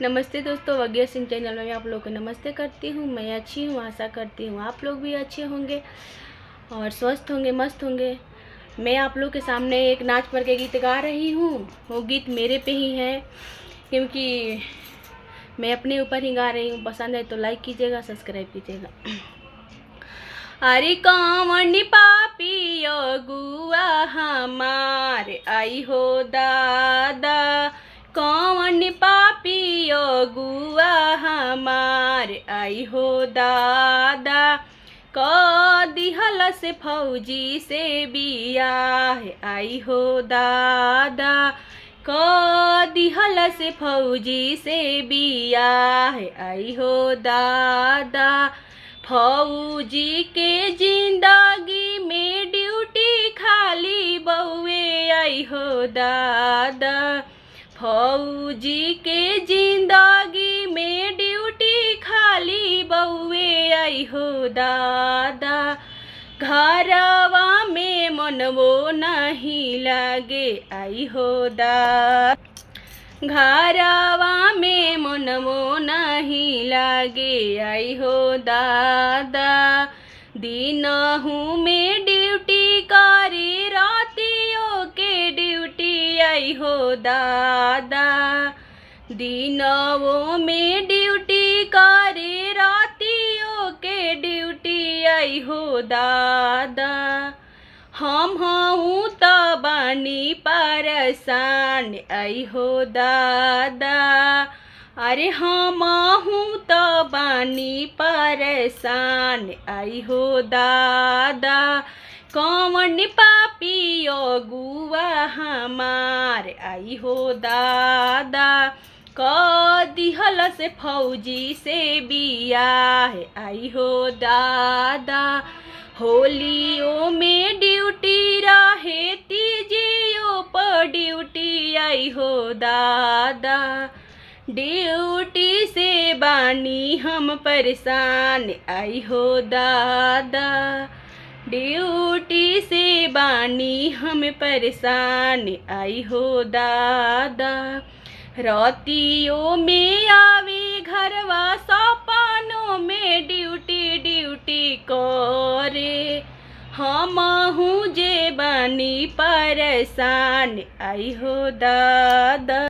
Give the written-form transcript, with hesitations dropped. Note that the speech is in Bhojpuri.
नमस्ते दोस्तों, वज्ञ सिंह चैनल में आप लोग को नमस्ते करती हूँ। मैं अच्छी हूँ, आशा करती हूँ आप लोग भी अच्छे होंगे और स्वस्थ होंगे, मस्त होंगे। मैं आप लोग के सामने एक नाच पर के गीत गा रही हूँ। वो गीत मेरे पे ही है, क्योंकि मैं अपने ऊपर ही गा रही हूँ। पसंद है तो लाइक कीजिएगा, सब्सक्राइब कीजिएगा। अरे कौन पापी गुआ हमारे आई हो दादा, कौन पापी गुआ हमारे आई हो दादा, क दिहल से फौजी से बियाह आई हो दादा, क दिहल से फौजी से बियाह आई हो दादा। फौजी के जिंदगी में ड्यूटी खाली बउए आई हो दादा, फौजी के जिंदगी में ड्यूटी खाली बउए आई हो दादा। घरवा में मनवो नहीं लागे आई हो दादा, घरवा में मनवो नहीं लागे आई हो दादा। दिनहू में ड्यूटी करे, रातियों के ड्यूटी आई हो दादा, दिनों में ड्यूटी करे, रातियों के ड्यूटी आई हो दादा। हम हूँ तो बानी परेशान आई हो दादा, अरे हम हूँ तो बानी परेशान आई हो दादा। कौन पापी गुआ हमार आई हो दादा, क दिहल से फौजी से बियाह आई हो दादा। होलियों में ड्यूटी रहे, तीजियों पर ड्यूटी आई हो दादा, ड्यूटी से बानी हम परेशान आई हो दादा, ड्यूटी से बानी हम परेशान आई हो दादा। रातियों में आवे घरवा, सपनों में ड्यूटी ड्यूटी करे, हम हूँ जे बानी परेशान आई हो दादा।